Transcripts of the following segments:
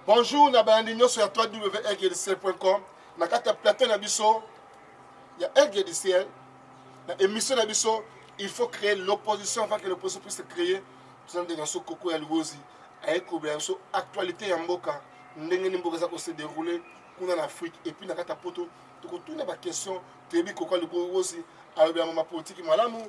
Bonjour, na bandinyo sur www.rgdcl.com. Na kata plateau na biso, il y a RGDCL. La émission na biso, il faut créer l'opposition avant que l'opposition puisse se créer. Nous avons des gens Koko et Luozi. Avec actualité ya mboka, ndenge ni mboka za se dérouler kuna en Afrique et puis na kata poto, to tout na ba question, to bi Koko Luozi, avec ma politique malamu.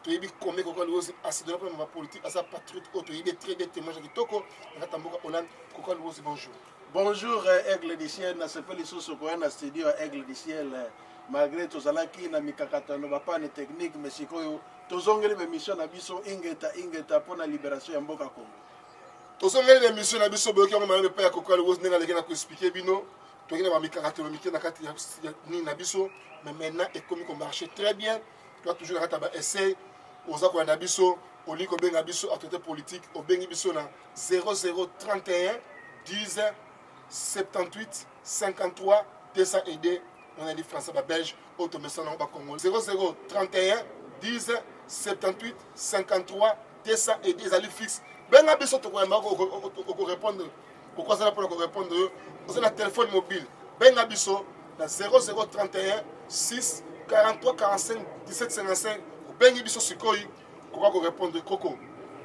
Tu as combien de choses à se donner pour ma politique, à sa patriote, tu as très des témoins qui toko, et Tamboka Hollande, Coca Luozi, bonjour. Bonjour, Aigle du Ciel, na sepe les sous au na studio Aigle du Ciel, malgré tous alaki na mikakata no pas ne technique, mais si koyo, tozongeli mission na biso ingeta pour la libération ya mboka Congo. Tozongeli mission na biso boyoki on m'a pas Coca Luozi nena lekena ko expliquer bino, to ngena ba mikakata no mikena kati ni na biso, mais maintenant économique marche très bien. Toi toujours na kata ba essaye aux accords d'Abisso, au lit au Abisso, autorité politique, au Bengibisso, 0031 10 78 53 202, on a dit français, belge, automation en Congo. 0031 10 78 53 202, les alliés fixes. Ben Abisso, tu peux répondre. Pourquoi ça pour répondre? Vous avez un téléphone mobile. Ben Abisso, 0031 6 43 45 17 55. Bengi biso sikoi ko répondre Koko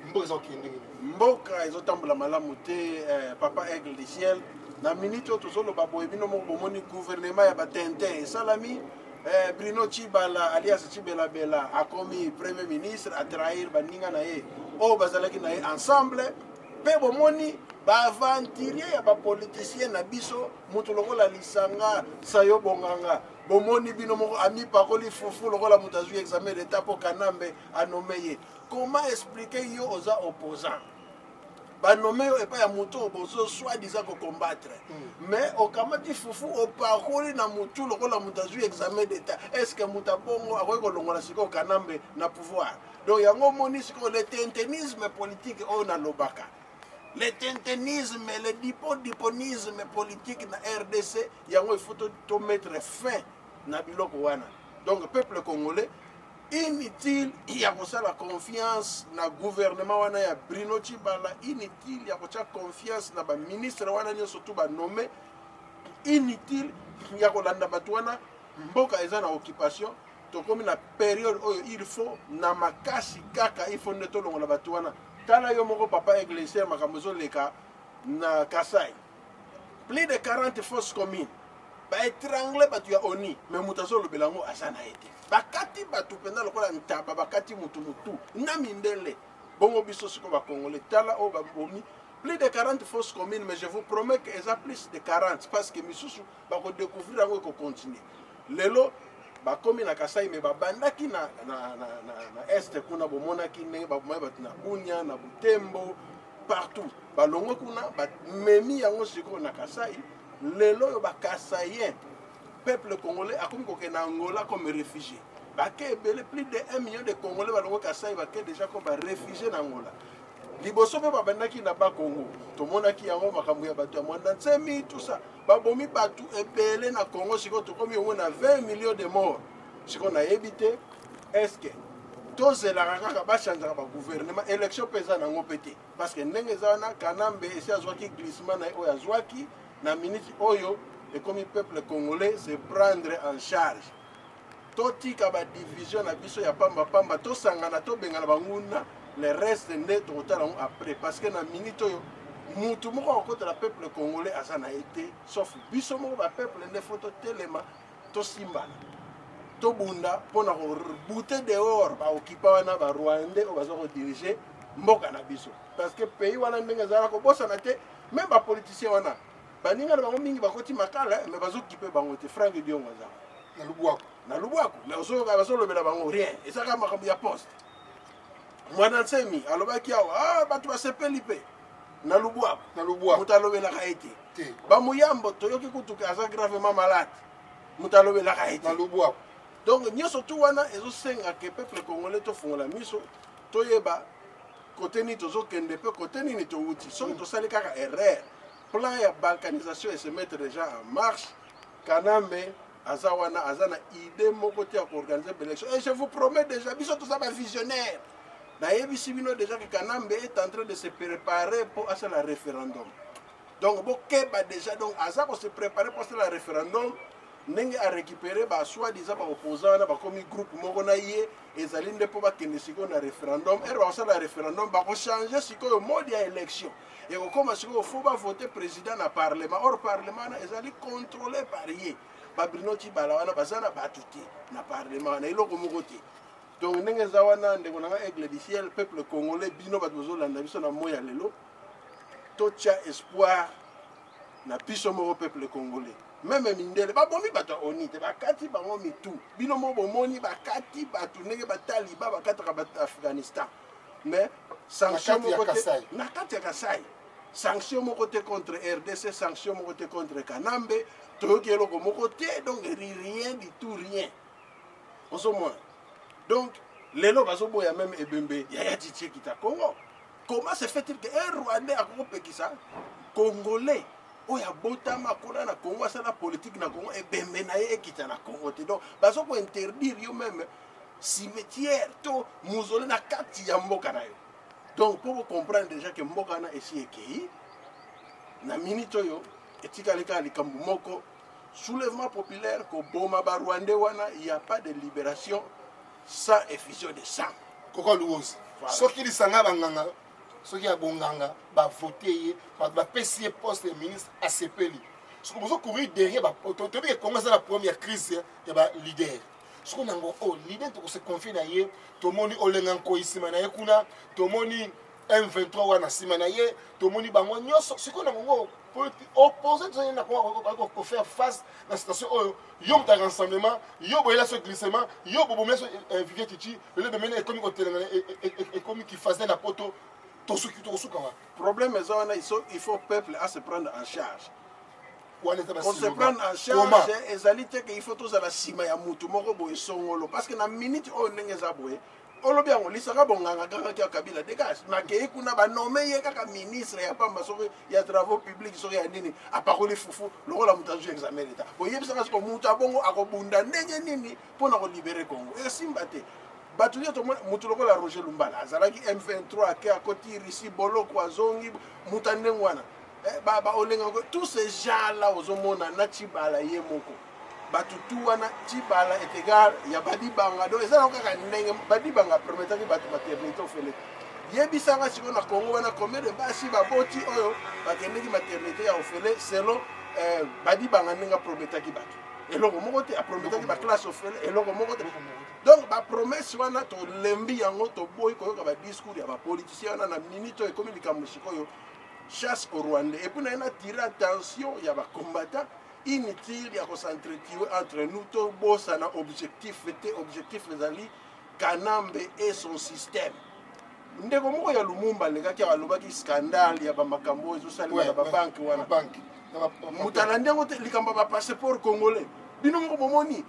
mboka okindi mboka ezotambola malamu te papa Aigle du Ciel na minute tozolo baboye bino mo bomoni gouvernement ya batente salami Bruno Chibala alias Chibela Bela a commis premier ministre a trahir baninga na ye o bazalaki na ye ensemble pe bomoni ba aventurier ya ba politicien na biso mutu lokola lisanga sayo bonganga bomoni bino moko ami paroli fufu lokola mutu azwi examen d'état po Kanambe a nommé ye. Comment expliquer yo aux opposants ba nommé yo epa ya mutu obozo soi-disant ko combattre mais okamati fufu o paroli na mutu lokola mutu azwi examen d'état est-ce que mutu bongo akoki kolongola siko Kanambe na pouvoir donc yango moni siko le tentenisme politique o na lobaka. Le tentenisme, le diponisme politique na RDC, il faut mettre fin na biloko wana. Donc le peuple congolais inutile, il y a la confiance na gouvernement wana ya Bruno Chibala, inutile, il y a confiance na ba ministre wana surtout ba nommé, inutile, il y a kolanda batu wana mboka eza na occupation. To comme na période où il faut na makasi kaka il faut neto longola batu wana. Tala yo moko papa Iglesia makamozo leka na Kasai. Plus de 40 fausses communes. Ba étranglé batu ya oni, mais mutazo lo belango asana été. Bakati batu penda lokola ntaba bakati mutu na mindele. Bongo biso siko ba congolais tala o ba bomi. Plus de 40 fausses communes, mais je vous promets que ça plus de 40 parce que misusu ba ko découvrir ngo ko continuer. Lelo bakomi na Kasai me babandaki na este kuna bomonaki ndenge bamoya batu na Bunya na Butembo partout balongo kuna memi yango siko na Kasai lelo yo bakasayen peuple congolais akomi koke na Angola comme réfugié bake ebele plus de 1 million de congolais balongo Kasai bake déjà comme réfugié na Angola liboso pe babandaki na Bakongo tomonaki yango makambo ya bato ya mwanda nsemi tout ça babomi batu ebele na Congo siko tokomi yango na 20 millions de morts siko na yebite est-ce que tozelaka kaka bachangeaka bagouvernement élection mpe eza nango mpe te parce que ndenge eza wana Kanambe esi azwaki glissement na ye oyo azwaki na minute oyo ekomi peuple congolais se prendre en charge totika badivision na biso ya pambapamba tosangana tobengana banguna le reste nde tokotala yango après parce que na minute oyo mutu moko akokotela peuple congolais aza na ye te sauf biso moko bapeuple nde fo totelema tosimbana tobunda mpona kobute dehors baokipa wana barwandais oyo baza kodirige mboka na biso parce que pays wana ndenge ezala kobosana te même bapoliticien wana baninga na bango mingi bakoti makala mais bazokipe bango te Frank Diongo aza na lubwaku mais bazolobela bango rien ezaka makambo ya poste mwana nsemi alobaki awa bato basepeli mpe na lubwaku moto alobelaka ye te bamuyambo toyoki kutuka aza gravement malade moto alobelaka ye te donc nyonso tu wana ezosenga ke peuple congolais tofungola miso toyeba kote nini tozokende mpe kote nini towuti soki tosali kaka erreur plan ya balkanisation et se mettre déjà en marche Kanambe aza wana aza na idée moko te ya koorganiser l'élection et je vous promets déjà biso toza bavisionnaire na yebisi bino déjà que Kanambe est en train de se préparer pour asala référendum Donc bokeba déjà donc aza ko se préparer pour le référendum ndenge a récupérer ba soi-disant ba opposant ba komi groupe moko na ye ezali nde po ba kende siko na référendum et ba sala référendum ba ko changer siko le mode ya élection et ko koma siko faut ba voter président na parlement or parlement na ezali contrôlé par ye ba Bruno Tshibala wana bazana batuti na parlement na iloko moko te donc ndenge za wana ndeko na aigle du ciel peuple congolais bino ba tozolanda biso na moya lelo tocha espoir na biso moko peuple congolais. Même mindele babomi bato onite bakati bango mitu bino mo bomoni bakati bato ndenge bataliba bakataka bato Afghanistan mais sanction mo côté na kati ya Kasai sanction mo côté contre RDC sanction mo côté contre Kanambe toyoki eloko mo côté donc rien du tout rien on se moins donc lelo bazoboya même ebembe ya Tchitché kita Congo comment se fait-il que un Rwandais a compris ça Congolais oya botama kola na Congo asala politique na Congo ebembe na ye ekita na Congo te donc bazo ko interdire yo même cimetière to muzole na kati ya mboka na yo donc pour comprendre déjà que mboka na esi ekei na minito yo etikalika likambu moko soulèvement populaire ko boma ba Rwandais wana il y a pas de libération sans effusion de sang koko luozi soki lisanga banganga soki ya bonganga ba voter ba pesier poste de ministre ACPLI soki bozo courir derrière ba tobi que Congo c'est la première crise ya ba leader soki nango leader to se confier na ye to moni olenga ko isima na ye kuna to moni M23 wana sima na ye to moni bango nyoso soki nango opposé to na ko faire face à la situation yo ta rassemblement yo boyela ce glissement yo bobomeso Vivier Tchitché le de mener comme ko telanga et comme qui faisait la poto. Le problème est il faut peuple à se prendre en charge. On se prend en charge et il faut tous à la cima ya mutu moko boye songolo parce que na minute o ndenge za boye olobi yango lisaka bonganga kaka kia Kabila dégage makei kuna ba nommé ye kaka ministre ya pamba soki ya travaux publics soki ya nini apakoli fufu lokola mutanzu examen d'état boye bisaka ko mutu abongo akobunda ndenge nini pona ko libérer Congo et simbate bato yo to mutu lokola Roger Lumbala azalaki M23 ke akoti Russie boloko azongi mutande ngwana ba olenga tous ces gens là ozomona na Tshibala ye moko bato tu wana Tshibala est égal ya badibanga do ezala kaka ndenge badibanga permetaki bato maternité ofele yebisanga siko na Congo wana combien de basi baboti oyo bakendeki maternité ya ofele selon badibanga ndenge prometaki bato eloko moko te aprometaki ba classe ofele eloko moko te donc ba promesse wana to lembi yango to boy koyoka ba discours ya ba politicien wana na minute e comme likambo sikoyo chasse au Rwanda et puis na tirer attention ya ba combattant inutile ya ko s'entretuer entre nous to bossa na objectif ezali Kanambe et son système ndeko moko ya Lumumba lekaki alobaki scandale ya ba makambo ezosalima na ba banque wana banque mutalande ngote likambo ba passeport congolais bino moko bomoni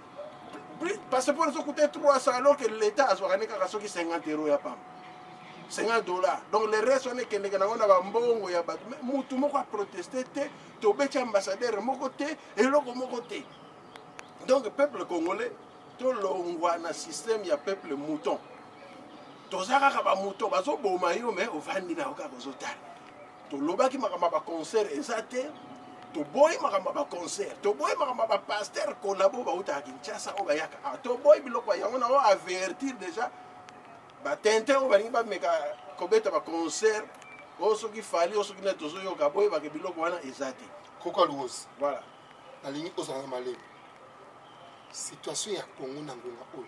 passeport ça coûtait 300 alors que l'État a soigné qu'à ce qui 50 € ya pam $50 donc le reste on est que les gens on a mbongo ya bat mutu moko a protester te to becha ambassadeur moko te et loko moko te donc peuple congolais to longwa na système ya peuple mouton to zaka ka ba mouton bazo boma yo mais ovandi na oka kozotala to lobaki makamba ba concert ezate to boy makamba ba concert to boy makamba ba pasteur kolabo ba uta Kinshasa o bayaka to boy biloko yango na o avertir déjà ba tente o balingi ba meka kobeta ba concert o soki fali o soki na tozo yo ka boy ba ke biloko wana ezate koko luozi voilà alingi ozanga malé situation ya Congo na ngonga oyo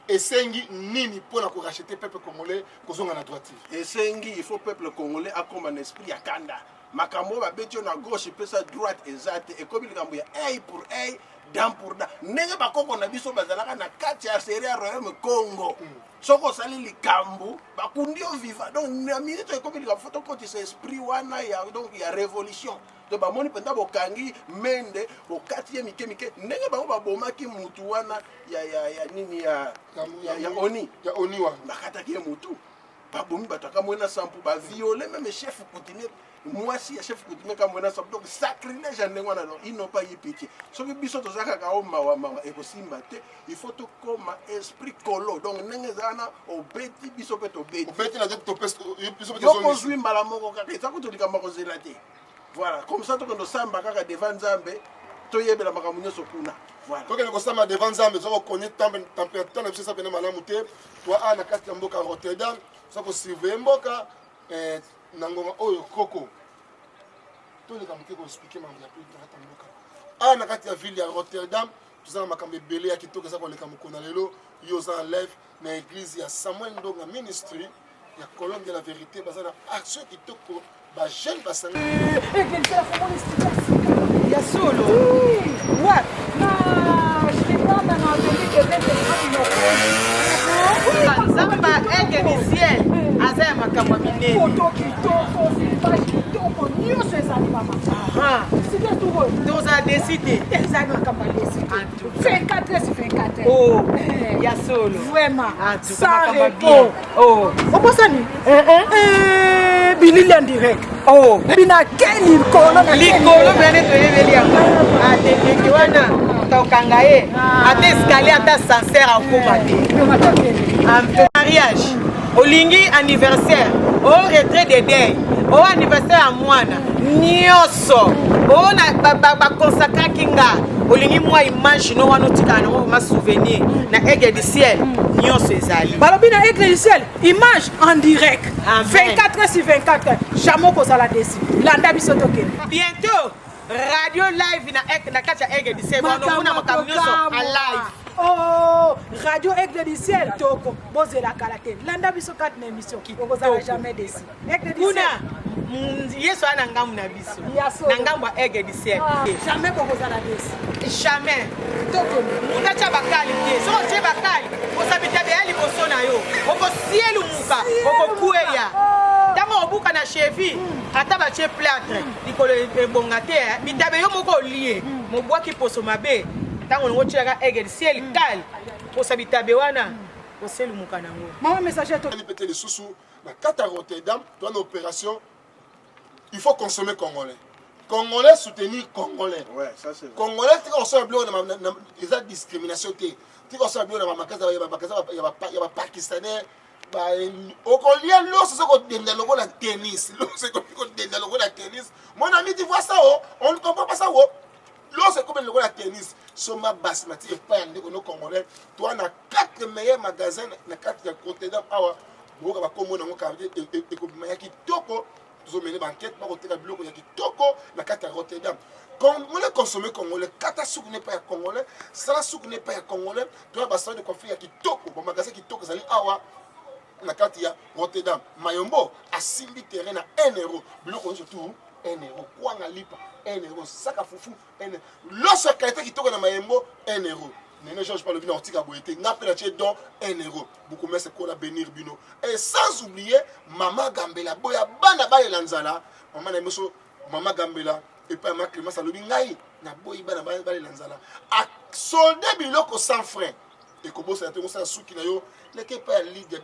esengi nini pona ko racheter peuple congolais kozonga na droite esengi il faut peuple congolais akoma na esprit ya kanda makambo ba betio na gauche pesa droite ezate et comme likambo ya œil pour œil dent pour dent ndenge bakoko na biso bazalaka na kati ya série ya Royaume Congo soko sali likambo bakundi o viva donc na minute e comme likambo photo côté ce esprit wana ya donc ya révolution to ba moni penda bokangi mende bo 4e mike ndenge bango babomaki mutu wana ya nini ya oni wana bakataki mutu babomi bataka mwena sampu ba violer même chef coutumier moi si chef coutumier ka mwena sampu donc sacrilège ndenge wana non ils n'ont pas eu pitié soki biso tozaka ka o mawa e ko simba te il faut to koma esprit colo donc ndenge zana obeti biso pe to beti obeti na to biso pe to zwi mbala moko kaka ezako to likamba ko zela te Voilà, comme ça to kondo samba kaka devant Nzambe, to yebela makambo nyonso kuna. Voilà. Donc nous sommes devant Nzambe, nous connaître température na biso pena malamu te. Toi na kati ya mboka Rotterdam, ça ko surveiller mboka na ngonga oyo koko. To le kamuke ko expliquer mambo ya plus kata mboka. Na kati ya ville ya Rotterdam, tuzana makambo ebele ya kitoko ça ko le kamuko na lelo, yo za live na église ya Samuel Ndonga ministry ya Colombe de la vérité bazana action kitoko ba jeune basanga. Il y a solo. Ouais. Non, je sais pas, dans la vie que j'ai Zamba est du ciel. Azem akamamine. Photo kitoko, filmage kitoko, nyo sezali mama. Ah. C'est tout bon. Nous a décidé. Ezali makamba décidé. 24 heures. Oh. Il y a solo. Vraiment. Sans repos. Oh. Obosani. Billy en direct. Oh. Bina quel icône. L'icône bene to yebelia. Ah, te wana. Tokangaye. Ate escalier ata sincère en combat. Mariage. Olingi anniversaire. Au retrait de deuil. Au anniversaire à Moana. Nyoso. Au na consacra kinga. Olingi moi image no wano tikana ma souvenir na aigle du ciel. Nyoso ezali. Balobina aigle du ciel. Image en direct. 24 heures sur 24 heures. Jamais ko sala desi. Landa biso toke. Bientôt radio live na kacha aigle du ciel. Bono kuna makamyo a live. Oh, radio Aigle du ciel, toko, bozé la kalaté. Landa biso kat na émission qui ne jamais déçu. Aigle du ciel. Yeso ana ngamu na biso. Na ngamu Aigle du ciel. Jamais boza la déçu. Jamais. Toko, munda cha bakali tie. So che bakali, osabita be ali bosona yo. Oko ciel muka, oko kueya. Tama obuka na chevi, ata ba che plâtre. Likolo ebongate, bitabe yo moko lié. Mo bwa ki poso mabe. Tango ngo tshaka aigle ciel kal po sabita bewana po selu mukana ngo mama messager to peut-être les sous na kata Rotterdam dans une opération il faut consommer congolais soutenir congolais ouais ça c'est congolais tu consommes bleu na les discrimination tu consommes bleu na makaza ya ba pakistanais ba okolia lo c'est ko denda logo la tennis lo c'est ko denda logo la tennis mon ami tu vois ça on ne comprend pas ça lorsque comme le tennis, Soma Basmati et pas un Congolais, toi, on a 4 meilleurs magasins, na 4 Rotterdam, awa, boka ba komo na ngoka et ko mayaki toko, zo mené banquette ba Rotterdam bloco yaki toko na 4 Rotterdam. Quand on le consomme congolais, kata souk n'est pas congolais, sala souk n'est pas congolais, toi ba de conflit yaki toko, bon magasin qui toko zali awa na 4 ya Rotterdam. Mayombo a simbi terrain à 1 euro, bloco surtout 1 euro, quoi nga lipa 1 euro, sac à foufou 1 euro. Lorsque quelqu'un qui toque dans Mayembo 1 euro. Ne change pas le vin antique à boiter. N'a pas acheté dans 1 euro. Beaucoup mais c'est quoi la bénir bino. Et sans oublier Maman Gambela, boya bana ba lanzala. Maman na moso Maman Gambela et pas ma Clément Salobi ngai na boyi bana ba lanzala. A soldat biloko sans frein. Et comme ça on ça souki na yo, leke pas ligue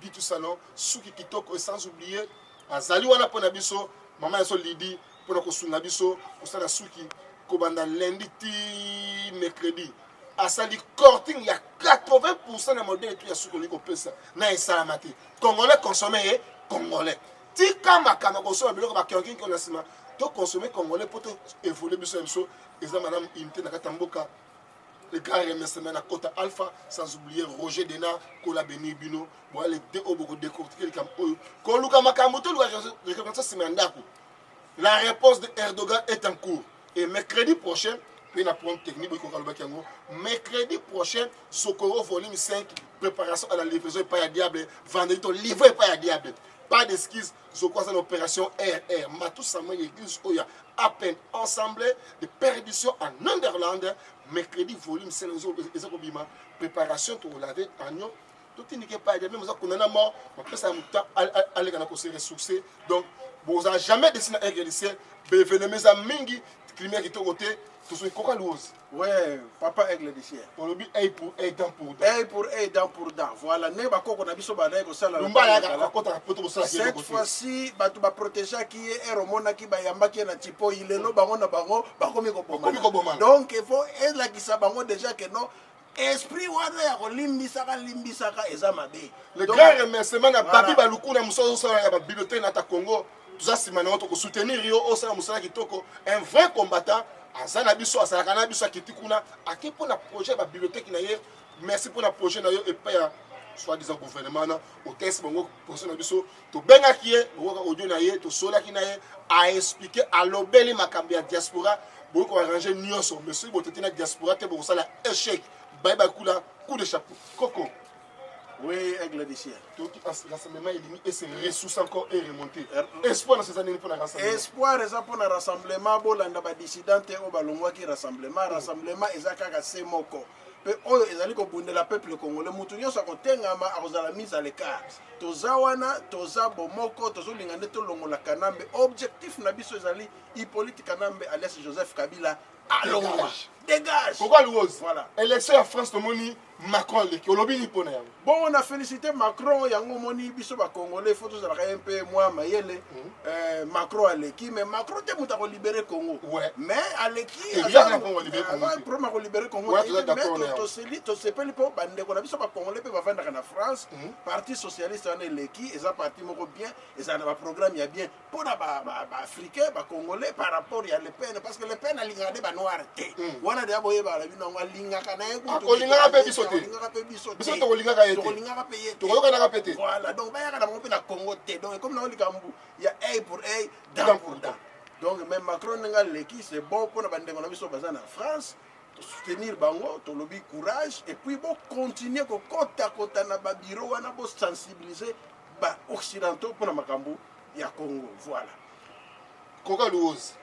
bitu salon, souki kitoko et sans oublier azali wana pona biso. Maman ya so lidi pour ko sunga biso ko sala suki ko banda lundi ti mercredi asali corting ya 80% na modèle tout ya suki liko pesa na esalamati congolais consommer congolais ti kama kana ko so biloko ba kionkin ko na sima to consommer congolais pour to évoluer biso biso eza madame unité na katamboka le grand remerciement à Kota Alpha, sans oublier Roger Dena, Kola Beni Bino, voilà les deux oboko décortiquer les campagnes. Koluka Makamoto, la réponse de Erdogan est en cours. Et mercredi prochain, mercredi prochain, Sokoro volume 5, préparation à la livraison par diable, vendredi, livré par diable. Pas d'esquisse, je crois que c'est l'opération RR. Matou Samuel Église, Oya, à peine ensemble de perdition en Néerlande. Mercredi, volume 5, préparation pour laver agneau. Tout n'est pas bien, mais on a mort, on peut s'amuter à aller dans le ressources. Donc, vous n'avez jamais dessiné un grilliciel, mais venez mes amis, climat qui est au côté. Ouais, papa aigle du ciel. On le dit œil pour œil, dent pour dent. Œil pour œil, dent pour dent. Voilà, ne ba koko na biso ba na ko sala. Cette fois-ci, ba tu ba protéger qui est romona qui ba yamba qui na tipo ilelo bango na bango ba komi ko bomana. Donc il faut être là qui sa bango déjà que non esprit wana ya ko limbisaka eza mabe. Le grand remerciement na Babi Baluku na muso so ya ba bibliothèque na ta Congo. Tout ça, c'est maintenant pour soutenir yo, au sein de Kitoko, un vrai combattant. Azana biso, Azana biso, Kitikuna, à qui pour la projet, la bibliothèque, merci pour la projet, et pas soit-disant gouvernement, au test, mon position na biso, to benga qui est, audio naie, to sola qui naie, à expliquer à l'obéli macambia diaspora, beaucoup arranger nyonso, monsieur, vous êtes une diaspora, te pour ça la échec, bye bye coup de chapeau, Coco. Oui, aigle du ciel. Rassemblement et c'est ressources encore et remonter. Espoir dans ces années pour le rassemblement. Espoir est pour le rassemblement, bolanda ba dissidente au balongwa qui rassemblement, rassemblement ezakaka semoko. Pe oyo ezali ko bundela peuple congolais mutu nyonso akotengama akozala mise à l'écart. Toza wana, toza bomoko, tozolinga nde tolongola Kanambe. Objectif na biso ezali Hippolyte Kanambe alias Joseph Kabila alongwa. Dégage. Pourquoi le rose? Voilà. Élection en France, Tomoni, Macron, le Kolobi Nippon. Bon, on a félicité Macron, Yango Moni, Biso Congolais, photos de la RMP, moi, Mayele, Macron à l'équipe, mais Macron, tu as libéré Congo. Ouais. Mais à l'équipe, il y a libéré Congo. Macron libéré Congo. Mais tu sais pas, on a vu ça Congolais, puis va vendre en France, Parti socialiste, on est l'équipe, et ça parti bien, et ça un programme, il y a bien, pour les Africains, les Congolais, par rapport à Le Pen, parce que Le Pen a regardé les Noirs. On a d'abord la vie, on a voilà, donc comme il y a A pour A, dent pour dent. Donc même Macron c'est bon pour en France, soutenir Bango, to lobby courage, et puis bon continuer à côté na bureau pour sensibiliser les occidentaux pour Makambu, il y a Congo, voilà. Coca Louose,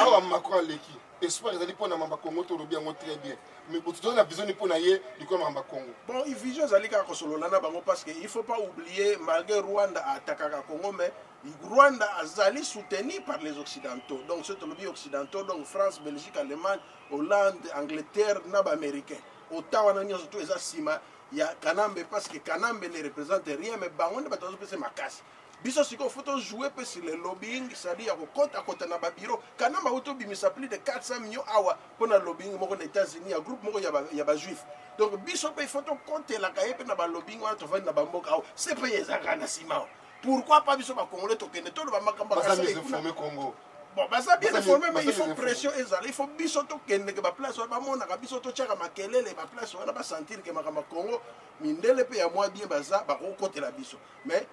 awa Macron l'équipe. Espoir ezali pour na mamba Congo to lobby yango très bien. Mais pour tout la vision pour naie du comme mamba Congo. Bon, il vision ezali ka kosolola na bango parce que il faut pas oublier malgré Rwanda attaquera Congo mais Rwanda azali soutenu par les occidentaux. Donc c'est lobby occidentaux donc France, Belgique, Allemagne, Hollande, Angleterre, naba américain. Autant on a nyonso to eza sima ya Kanambe parce que Kanambe ne représente rien mais bango ne batazo pese makasi. Biso siko faut jouer sur le lobbying, c'est-à-dire à côté na ba bureau. Kanamba auto bimisa plus de 400 millions awa pour le lobbying moko na États-Unis, un groupe moko ya ba juif. Donc biso pe faut compter la cahier pe na ba lobbying wana to vendre na ba mboka awa. C'est pas ezaka na sima. Pourquoi pas biso ba congolais to kende to ba makamba ka ça informé Congo. Bon, bah ça bien informé mais il faut pression ezali, il faut biso to kende ke ba place ba mona ka biso to tchaka makelele ba place wana ba sentir que makamba Congo mindele pe ya moi bien baza ba ko côté la biso. Mais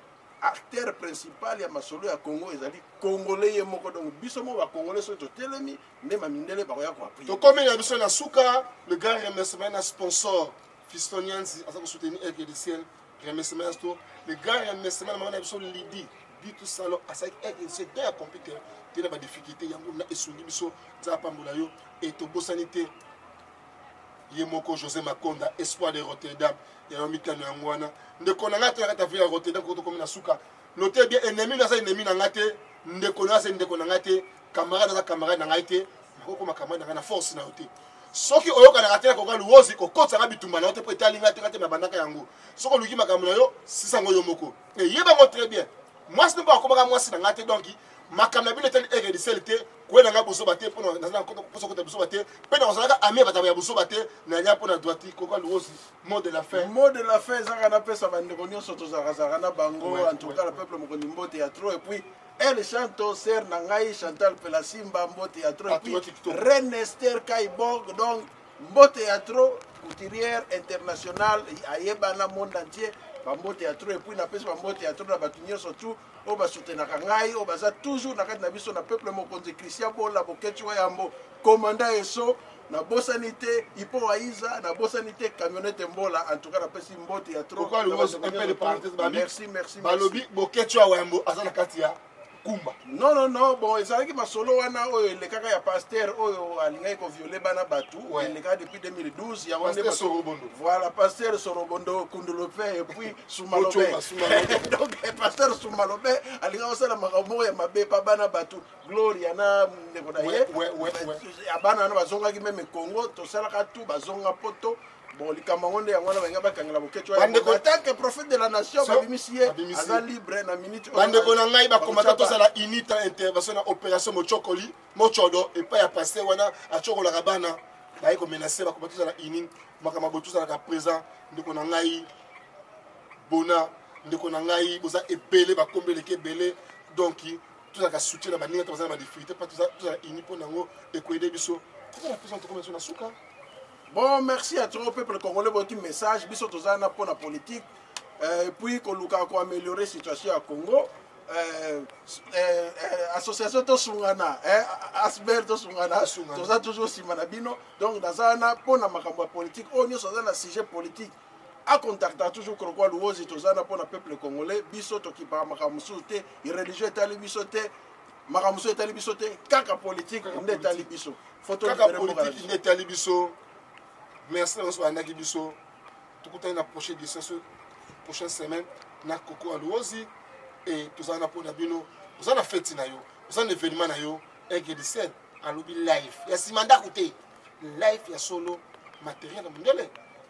acteur principal ya masolo ya Congo ezali congolais ye moko donc biso mo ba congolais so to telemi ne ma mindele ba ya ko appuyer to comme na biso na suka le gars remerciement na sponsor Fistonians asa ko soutenir Aigle du ciel remerciement to le gars remerciement na biso Lidi dit tout ça là asa Aigle du ciel de computer te na ba difficulté yango na esuni biso za pambola yo et to bosanité ye moko José Makonda espoir de Rotterdam ya mitano ya ngwana ndeko na ngate ngata via Rotterdam ko to comme na suka notez bien ennemi na sa ennemi na ngate ndeko na sa ndeko na ngate camarade na camarade na ngate ko ko makamana na force na yote soki oyoka na ngate ko ka luozi ko kotsa ka bitumba na yote preta linga te ngate na bandaka yango soko luki makamuna yo sisango yo moko et yeba ngo très bien moi ce n'est pas comme moi si na ngate donc makamna bino tel Aigle du ciel te ko na nga boso bate pour na ko poso ko te boso bate pe na ozalaka ami bata ya boso bate na nya pour na droite ko ka luozi mot de la fin zaka na pesa bandeko nyonso to zaka na bango en tout cas le peuple mo konimbo théâtre et puis elle chante sœur nangai Chantal Pelasimba mbo théâtre et puis Reine Esther Kaibog donc mbo théâtre couturière internationale ayeba na monde entier bambo théâtre et puis na pesa bambo théâtre na batu nyonso tout o ba soutenaka ngai o baza toujours na kati na biso na peuple mokonzi Christian Bola Bokechi wa yambo commandant eso na bosanité ipo aiza na bosanité camionnette mbola en tout cas na pesi mbote ya trop pourquoi le rose un peu de parenthèse merci balobi Bokechi wa yambo azana kati ya kumba non bon ezalaki masolo wana oyo elekaka ya pasteur oyo alingaki ko violer bana batu eleka depuis 2012 ya wonde voilà pasteur Sorobondo Kundolope et puis Soumalobe donc pasteur Soumalobe alingaki osala makambo ya mabe pa bana batu gloria na ndeko na ye abana na bazongaki même Congo to salaka tout bazonga poto bon likamangonde yango na benga bakangela Bokechi en tant que prophète de la nation babimisie aza libre na minute bandeko na ngai bakomata tosala unité intervention na opération mochokoli mochodo et pas ya passer wana achokolaka bana baye ko menacer bakomata tosala ini makama botu sala ka présent ndeko na ngai bona ndeko na ngai boza ebele bakombeleke ebele donc tozalaka soutien na baninga toza na badifficulté mpa tozala uni mpo nango ekoyede biso tozala president tokoma biso na suka. Bon, merci à trop peuple congolais pour votre message. Biso tozana pour la politique. Puis koluka ko améliorer situation à Congo. Association to sungana, Asbel to sungana, toza toujours simana bino. Donc dazana pour na makambo politique. On yo sozana sujet politique. A contacter toujours Krokwa Luozi tozana pour le peuple congolais. Biso to ki pa makambo soute, religieux tali biso te. Makambo soute tali biso te. Kaka politique ndé tali biso. Photo kaka politique ndé tali biso. Merci à vous, Anaki Bisso. Tout le temps, la prochaine semaine, na Koko Alouozi et tout ça, na pour Nabino. Vous en avez fait, vous en avez événement, et que c'est un lobby live. Il y a six mandats côté. Live, il y a solo matériel mondial.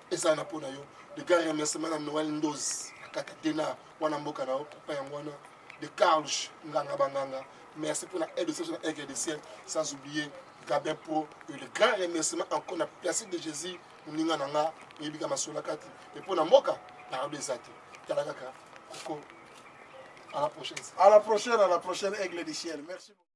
Et ça, na pour Nayo. De gars, remerciement à Noël Ndoz, Kakatena, Wanamboka, Papa Yangwana, de Carlos Nganga Banganga. Merci pour la aide de ce RDC, sans oublier Gabin Pro, et le grand remerciement encore la place de Jésus. Et pour Namboka, à la prochaine. À la prochaine, Aigle du ciel. Merci beaucoup.